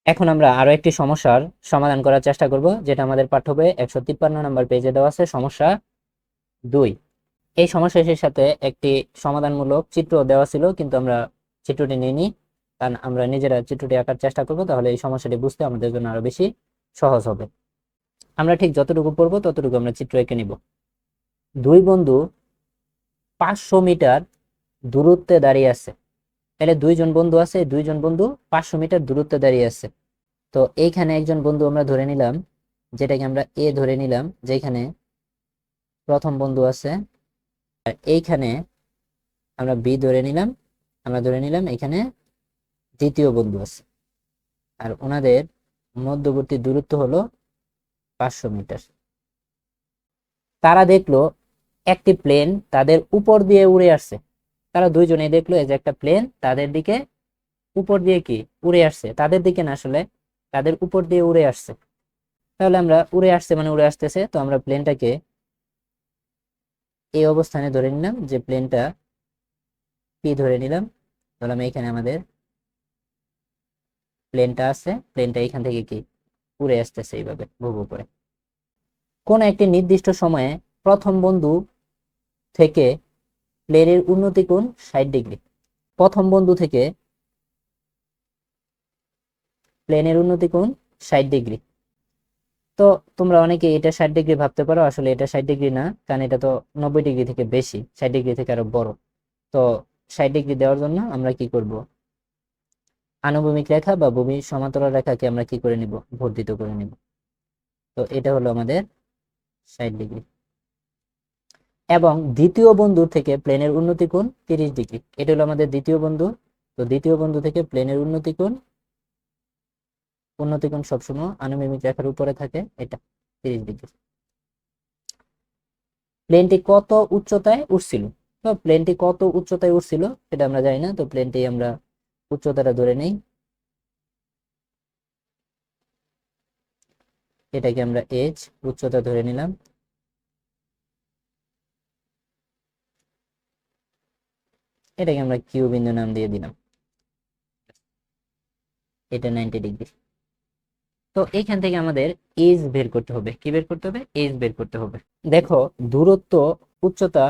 এখন আমরা আরো একটি সমস্যার সমাধান করার চেষ্টা করব, যেটা আমাদের পাঠ্য বইয়ে 153 নম্বর পেজে দেওয়া আছে, সমস্যা 2। এই সমস্যাটির সাথে একটি সমাধানমূলক চিত্র দেওয়া ছিল, কিন্তু আমরা চিত্রটি নিইনি, কারণ আমরা নিজেরা চিত্রটি আঁকার চেষ্টা করব, তাহলে এই সমস্যাটি বুঝতে আমাদের জন্য আরো বেশি সহজ হবে। আমরা ঠিক যতটুকু পড়বো ততটুকু আমরা চিত্র এঁকে নিব। দুই বন্ধু 500 মিটার দূরত্বে দাঁড়িয়ে আছে। তাহলে দুইজন বন্ধু আছে, দুইজন বন্ধু 500 মিটার দূরত্বে দাঁড়িয়ে আছে। তো এইখানে একজন বন্ধু আমরা ধরে নিলাম, যেটাকে আমরা এ ধরে নিলাম, যেখানে প্রথম বন্ধু আছে। আর এইখানে আমরা বি ধরে নিলাম, আমরা ধরে নিলাম এখানে দ্বিতীয় বন্ধু আছে। আর ওনাদের মধ্যবর্তী দূরত্ব হলো 500 মিটার। তারা দেখলো একটি প্লেন তাদের উপর দিয়ে উড়ে আসছে। তারা দুইজনেই দেখলো এই যে একটা প্লেন তাদের দিকে উপর দিয়ে কি উড়ে আসছে, তাদের দিকে না, আসলে তাদের উপর দিয়ে উড়ে আসছে। তাহলে আমরা উড়ে আসছে মানে উড়ে আসতেছে, তো আমরা প্লেনটাকে এই অবস্থানে ধরে নিলাম, যে প্লেনটা পি ধরে নিলাম। ধরলাম এখানে আমাদের প্লেনটা আছে, প্লেনটা এখান থেকে কি উড়ে আসতেছে এইভাবে ভু ভু করে। কোন একটি নির্দিষ্ট সময়ে প্রথম বন্ধু থেকে প্লেনের উন্নতি কোণ 60 ডিগ্রি। প্রথম বন্ধু থেকে প্লেনের উন্নতি কোণ 60 ডিগ্রি। তো তোমরা অনেকে এটা 60 ডিগ্রি ভাবতে পারো, আসলে এটা 60 ডিগ্রি না, কারণ এটা তো 90 ডিগ্রি থেকে বেশি, 60 ডিগ্রি থেকে আরো বড়। তো 60 ডিগ্রি দেওয়ার জন্য আমরা কি করব, আনুভূমিক রেখা বা ভূমির সমান্তরাল রেখাকে আমরা কি করে নিব, বর্ধিত করে নিব। তো এটা হলো আমাদের 60 ডিগ্রি। এবং দ্বিতীয় বন্ধু থেকে প্লেনের উন্নতি কোণ 30 ডিগ্রি। এটা হলো আমাদের দ্বিতীয় বন্ধু। তো দ্বিতীয় বন্ধু থেকে প্লেনের উন্নতি কোণ সবসময় আনুভূমিক রেখার উপরে থাকে, এটা 30 ডিগ্রি। প্লেনটি কত উচ্চতায় উঠছিল? তো প্লেনটি কত উচ্চতায় উঠছিল সেটা আমরা জানি না, তো প্লেনটি আমরা উচ্চতাটা ধরে নেই, এটাকে আমরা এইচ উচ্চতা ধরে নিলাম। এটাকে আমরা কিউ বিন্দু নাম দিয়ে দিলাম, এটা 90 ডিগ্রি। তো এইখান থেকে আমাদের এজ বের করতে হবে। কি বের করতে হবে? এজ বের করতে হবে। দেখো, দূরত্ব, উচ্চতা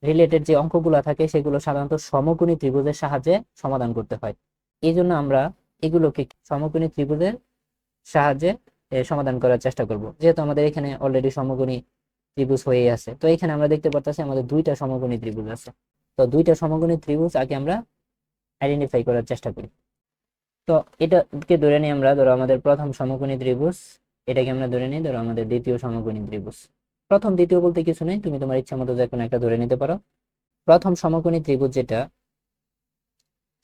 রিলেটেড যে অঙ্কগুলো থাকে সেগুলো সাধারণত সমকোণী ত্রিভুজের সাহায্যে সমাধান করতে হয়। এই জন্য আমরা এগুলোকে সমকোণী ত্রিভুজের সাহায্যে সমাধান করার চেষ্টা করব। যেহেতু আমাদের এখানে অলরেডি সমকোণী ত্রিভুজ হয়ে আছে, তো এখানে আমরা দেখতে পাচ্ছি আমাদের দুইটা সমকোণী ত্রিভুজ আছে। তো দুইটা সমকোণী ত্রিভুজ আগে আমরা আইডেন্টিফাই করার চেষ্টা করি। তো এটাকে ধরে নিই আমরা, ধরো আমাদের প্রথম সমকোণী ত্রিভুজ, এটাকে আমরা ধরে নিই ধরো আমাদের দ্বিতীয় সমকোণী ত্রিভুজ। প্রথম দ্বিতীয় বলতে কিছু নেই, তুমি তোমার ইচ্ছা মতো যে কোনো একটা ধরে নিতে পারো। প্রথম সমকোণী ত্রিভুজ যেটা,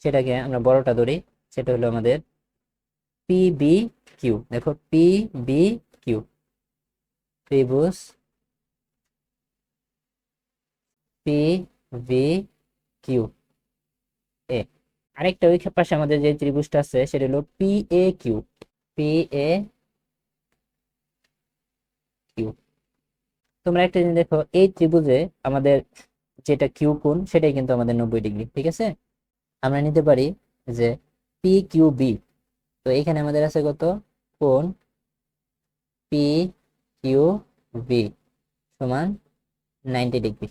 সেটাকে আমরা বড়টা ধরি, সেটা হলো আমাদের পি বি কিউ। দেখো, পি বি কিউ ত্রিভুজ পি বি কিউ এ। আরেকটা ওই পাশে আমাদের যে ত্রিভুজটা আছে সেটা হলো P A Q. P A Q. তোমরা একটা জিনিস দেখো, এই ত্রিভুজে আমাদের যেটা কিউ কোণ সেটাই কিন্তু আমাদের 90 ডিগ্রি, ঠিক আছে। আমরা নিতে পারি যে পি কিউ বি। তো এখানে আমাদের আছে কত, কোণ পি কিউ বি সমান 90 ডিগ্রি।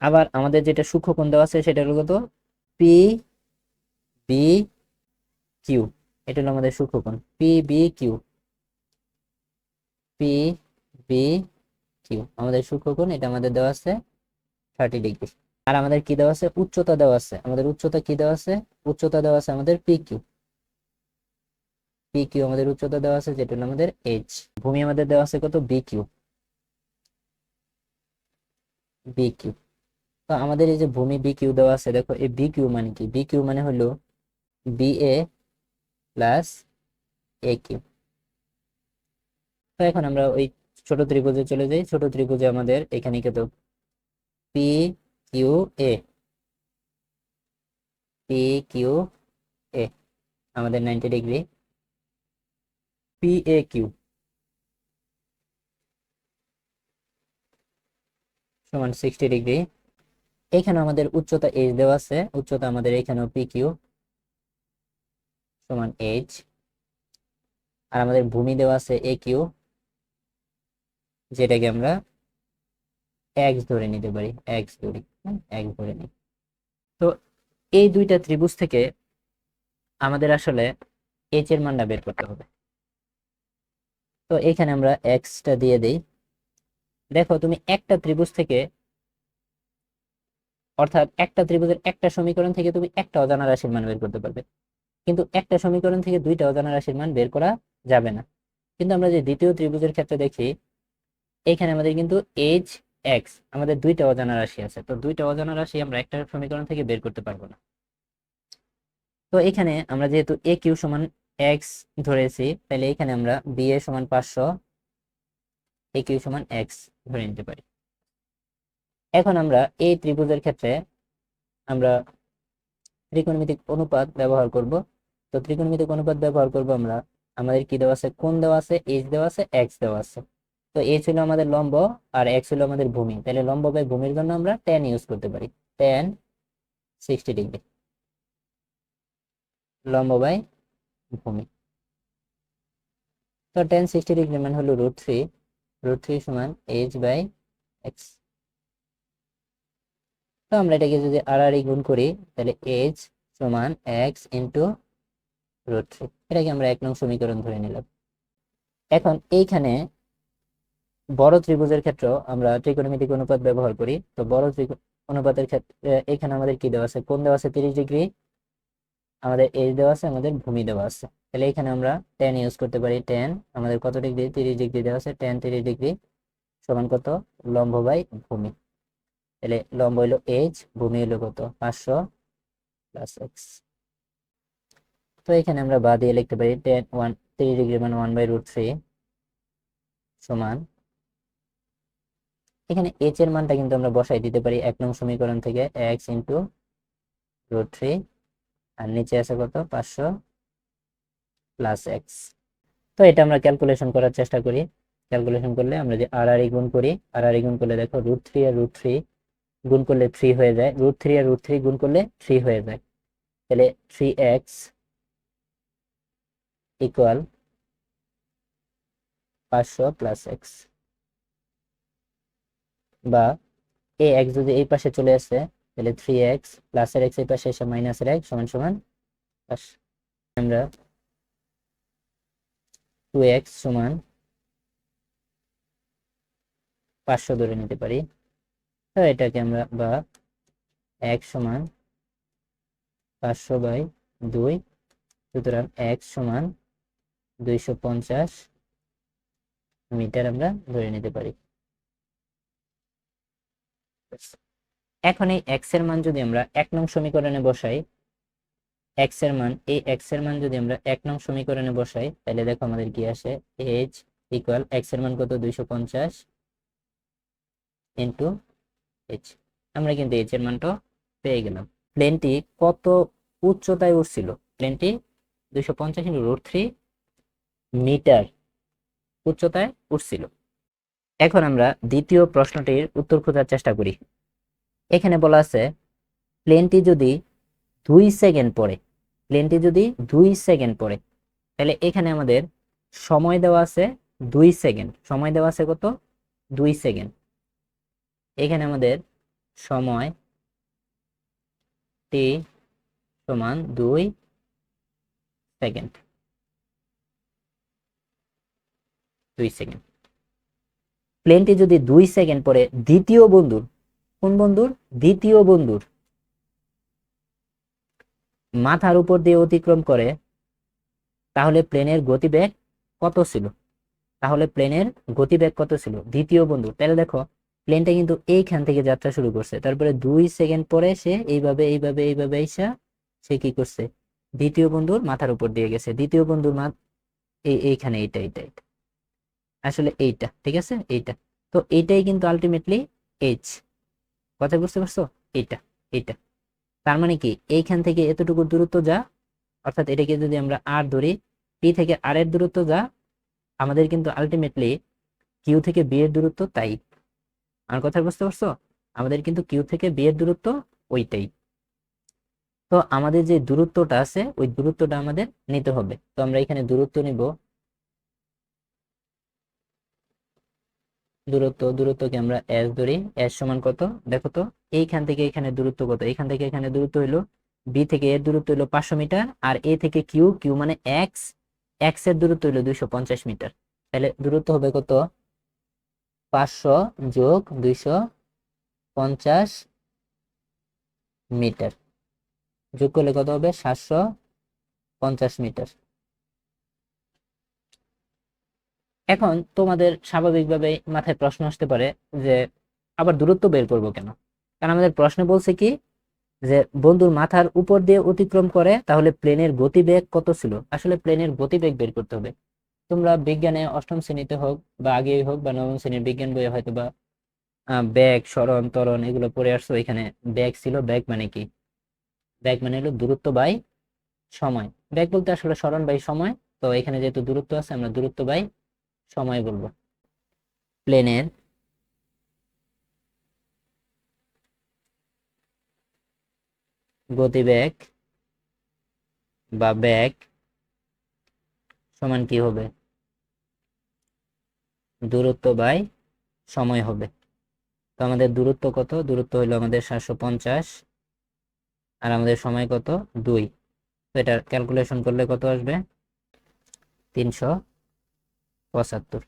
আবার আমাদের যেটা সূক্ষ্মকোণ দেওয়া আছে সেটা হলো কত, পি বি কিউ। এটা হলো আমাদের সূক্ষ্মকোণ P B Q. P B Q আমাদের সূক্ষ্মকোণ, এটা আমাদের দেওয়া আছে 30 ডিগ্রি। আর আমাদের কি দেওয়া আছে, উচ্চতা দেওয়া আছে। আমাদের উচ্চতা কি দেওয়া আছে, উচ্চতা দেওয়া আছে আমাদের পি কিউ। পি কিউ আমাদের উচ্চতা দেওয়া আছে, যেটা হলো আমাদের এইচ। ভূমি আমাদের দেওয়া আছে কত, বি কিউ। B Q. তো আমাদের এই যে ভূমি বি কিউ দেওয়া আছে, দেখো এই বি কিউ মানে কি, বি কিউ মানে হলো B A plus A Q. তো এখন আমরা ওই ছোট ত্রিভুজে চলে যাই। ছোট ত্রিভুজে আমাদের এখানে কত, পি কিউ এ। পি কিউ এ আমাদের 90 ডিগ্রি। পি এ কিউ সমান 60 ডিগ্রি। এখানে আমাদের উচ্চতা এইচ দেওয়া আছে, উচ্চতা আমাদের এখানেও পি কিউ সমান এইচ। আর আমাদের ভূমি দেওয়া আছে এ কিউ, যেটাকে আমরা এক্স ধরে নিতে পারি, এক্স ধরি, এক্স ধরে নিই। তো এই দুইটা ত্রিভুজ থেকে আমাদের আসলে এইচ এর মানটা বের করতে হবে। তো এখানে আমরা এক্সটা দিয়ে দিই। দেখো তুমি একটা ত্রিভুজ থেকে, অর্থাৎ একটা ত্রিভুজের একটা সমীকরণ থেকে তুমি একটা অজানা রাশির মান বের করতে পারবে, কিন্তু একটা সমীকরণ থেকে দুইটা অজানা রাশির মান বের করা যাবে না। কিন্তু আমরা যে দ্বিতীয় ত্রিভুজের ক্ষেত্রে দেখি, এখানে আমাদের কিন্তু এইচ এক্স, আমাদের দুইটা অজানা রাশি আছে, তো দুইটা অজানা রাশি আমরা একটা সমীকরণ থেকে বের করতে পারবো না। তো এখানে আমরা যেহেতু এ কিউ সমান এক্স ধরেছি, তাহলে এখানে আমরা বি এ সমান 500, এ কিউ সমান এক্স ধরে নিতে পারি। এখন আমরা এই ত্রিভুজের ক্ষেত্রে আমরা ত্রিকোণমিতিক অনুপাত ব্যবহার করব। তো ত্রিকোণমিতিক অনুপাত ব্যবহার করব আমরা, আমাদের কি দেওয়া আছে, কোণ দেওয়া আছে, এইচ দেওয়া আছে, এক্স দেওয়া আছে। তো এইচ হলো আমাদের লম্ব আর এক্স হলো আমাদের ভূমি, তাহলে লম্ব বাই ভূমির জন্য আমরা tan ইউজ করতে পারি, tan 60 ডিগ্রি, লম্ব বাই ভূমি। তো tan 60 ডিগ্রি মান হলো √3, √3 সমান এইচ বাই এক্স। তো আমরা এটাকে যদি আড়াআড়ি গুণ করি, তাহলে এইচ সমান এক্স ইন্টু √3, এটাকে আমরা 1 নং সমীকরণ ধরে নিলাম। এখন এইখানে বড় ত্রিভুজের ক্ষেত্রে আমরা ত্রিকোণমিতিক অনুপাত ব্যবহার করি। তো বড় অনুপাতের ক্ষেত্রে এখানে আমাদের কি দেওয়া আছে, কোণ দেওয়া আছে 30 ডিগ্রি, আমাদের এইচ দেওয়া আছে, আমাদের ভূমি দেওয়া আছে। তাহলে এখানে আমরা tan ইউজ করতে পারি, tan আমাদের কত ডিগ্রি, 30 ডিগ্রি দেওয়া আছে, tan 30 ডিগ্রি সমান কত, লম্ব বাই ভূমি। তাহলে লম্ব হইলো এইচ, ভূমি হইলো কত, 500 প্লাস এক্স। তো এখানে আমরা বা দিয়ে লিখতে পারি tan 30 ডিগ্রি মানে 1/√3 সমান, এখানে এইচ এর মানটা কিন্তু আমরা বসাই দিতে পারি 1 নং সমীকরণ থেকে, এক্স ইন্টু √3, আর নিচে আছে কত, 500 প্লাস এক্স। তো এটা আমরা ক্যালকুলেশন করার চেষ্টা করি। ক্যালকুলেশন করলে আমরা যে আড়াআড়ি গুণ করি, আড়াআড়ি গুণ করলে দেখো √3 আর √3 গুণ করলে 3 হয়ে যায়, √3 আর √3 গুণ করলে 3 হয়ে যায়। তাহলে 3x ইকুয়াল 500 প্লাস এক্স, বা এ এক্স যদি এই পাশে চলে আসে, তাহলে 3x প্লাসের এক্স এই পাশে এসে মাইনাসের এক্স সমান সমান আমরা 2x সমান 500 ধরে নিতে পারি। তো এটাকে আমরা, বা x সমান 500/2, সুতরাং x সমান 250 মিটার আমরা ধরে নিতে পারি। এখন এই x এর মান যদি আমরা 1 নং সমীকরণে বসাই, x এর মান, এই x এর মান যদি আমরা 1 নং সমীকরণে বসাই, তাহলে দেখো আমাদের কি আসে, h ইকুয়াল x এর মান কত, 250 ইন্টু h। আমরা কিন্তু h এর মানটা পেয়ে গেলাম। প্লেনটি কত উচ্চতায় উঠছিল, প্লেনটি 250 ইন্টু √3 মিটার উচ্চতায় উঠছিল। এখন আমরা দ্বিতীয় প্রশ্নটির উত্তর খোঁজার চেষ্টা করি। এখানে বলা আছে প্লেনটি যদি 2 সেকেন্ড পরে, প্লেনটি যদি 2 সেকেন্ড পরে, তাহলে এখানে আমাদের সময় দেওয়া আছে 2 সেকেন্ড, সময় দেওয়া আছে কত, 2 সেকেন্ড। এখানে আমাদের সময় টি সমান 2 সেকেন্ড, 2 সেকেন্ড। প্লেনটি যদি 2 সেকেন্ড পরে দ্বিতীয় বন্ধুর, কোন বন্ধুর, দ্বিতীয় বন্ধুর মাথার উপর দিয়ে অতিক্রম করে, তাহলে প্লেনের গতিবেগ কত ছিল, তাহলে প্লেনের গতিবেগ কত ছিল দ্বিতীয় বন্ধু। তাহলে দেখো প্লেনটা কিন্তু এইখান থেকে যাত্রা শুরু করছে, তারপরে 2 সেকেন্ড পরে সে এইভাবে এইভাবে এইভাবে এসে সে কি করছে, দ্বিতীয় বন্ধুর মাথার উপর দিয়ে গেছে। দ্বিতীয় বন্ধুর এইখানে এইটা এইটা এইটা আসলে এইটা, ঠিক আছে, এইটা। তো এইটাই কিন্তু আলটিমেটলি এইচ, কথা বুঝতে পারছো, এইটা এইটা। তার মানে কি, এইখান থেকে এতটুকু দূরত্ব যা, অর্থাৎ এটাকে যদি আমরা আর ধরি, পি থেকে আর এর দূরত্ব যা, আমাদের কিন্তু আলটিমেটলি কিউ থেকে বি এর দূরত্ব তাই। আমার কথা বুঝতে পারছো, আমাদের কিন্তু কিউ থেকে বি এর দূরত্ব ওইটাই। তো আমাদের যে দূরত্বটা আছে, ওই দূরত্বটা আমাদের নিতে হবে। তো আমরা এখানে দূরত্ব নিব দূরত্বকে আমরা এস ধরি। এস সমান কত দেখো তো, এইখান থেকে এখানে দূরত্ব কত, এখান থেকে এখানে দূরত্ব হইলো, বি থেকে এর দূরত্ব হইলো 500 মিটার, আর এ থেকে কিউ, কিউ মানে এক্স, এক্স এর দূরত্ব হইলো 250 মিটার। তাহলে দূরত্ব হবে কত, 500 যোগ 250 মিটার, যোগ করলে কত হবে, 750 মিটার। এখন তোমাদের স্বাভাবিকভাবে মাথায় প্রশ্ন আসতে পারে যে আবার দূরত্ব বের করব কেন? কারণ আমাদের প্রশ্নে বলছে কি, যে বন্ধুর মাথার উপর দিয়ে অতিক্রম করে, তাহলে প্লেনের গতিবেগ কত ছিল। আসলে প্লেনের গতিবেগ বের করতে হবে। তোমরা বিজ্ঞানে অষ্টম শ্রেণীতে হোক বা আগেই হোক বা নবম শ্রেণীর বিজ্ঞান বইয়ে হয়তো বা বেগ, সরণ, ত্বরণ এগুলো পড়ে আসছো। এখানে বেগ ছিল, বেগ মানে কি, বেগ মানে হলো দূরত্ব বাই সময়। বেগ বলতে আসলে সরণ বাই সময়, তো এখানে যেহেতু দূরত্ব আছে আমরা দূরত্ব বাই সময় বলবো। প্লেনের গতিবেগ বা বেগ সমান কি হবে, দূরত্ব বাই সময় হবে। তো আমাদের দূরত্ব কত, দূরত্ব হইলো আমাদের 750, আর আমাদের সময় কত, 2। তো এটা ক্যালকুলেশন করলে কত আসবে, 375।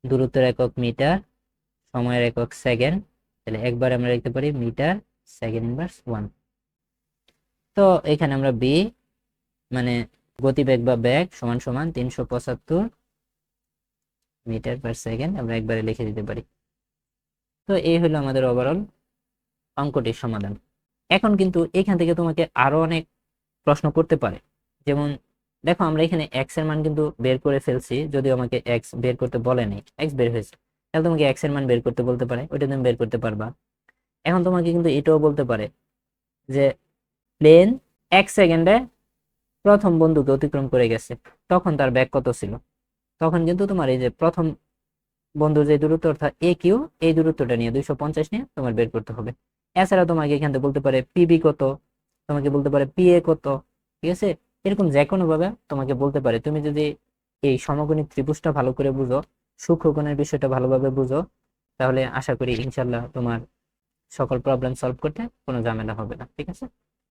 দূরত্বের একক মিটার, সময়ের একক সেকেন্ড, তাহলে একবার আমরা লিখতে পারি মিটার সেকেন্ড ইনভার্স 1। তো এখানে আমরা বি মানে গতিবেগ বা বেগ সমান সমান 375 মিটার পার সেকেন্ড আমরা একবারে লিখে দিতে পারি। তো এই হলো আমাদের ওভারঅল অঙ্কটির সমাধান। এখন কিন্তু এখান থেকে তোমাকে আরো অনেক প্রশ্ন করতে পারে। যেমন দেখো আমরা এখানে এক্স এর মান কিন্তু বের করে ফেলছি, যদিও আমাকে এক্স বের করতে বলেনি, এক্স বের হয়েছে, তাহলে তোমাকে এক্স এর মান বের করতে বলতে পারে, ওইটা তুমি বের করতে পারবা। এখন তোমাকে কিন্তু এটাও বলতে পারে যে প্লেন 1 সেকেন্ডে প্রথম বন্ধুকে অতিক্রম করে গেছে, তখন তার বেগ কত ছিল। তখন কিন্তু তোমার এই যে প্রথম বন্ধুর যে দূরত্ব অর্থাৎ এ কিউ, এই দূরত্বটা নিয়ে 250 নিয়ে তোমার বের করতে হবে। এছাড়া তোমাকে এখান থেকে বলতে পারে পিবি কত, তোমাকে বলতে পারে পিএ কত, ঠিক আছে। এরকম যে কোনো ভাবে তোমাকে বলতে পারে। তুমি যদি এই সমকোণী ত্রিভুজটা ভালো করে বুঝো, সূক্ষ্মকোণের বিষয়টা ভালোভাবে বুঝো, তাহলে আশা করি ইনশাল্লাহ তোমার সকল প্রবলেম সলভ করতে কোনো ঝামেলা হবে না, ঠিক আছে।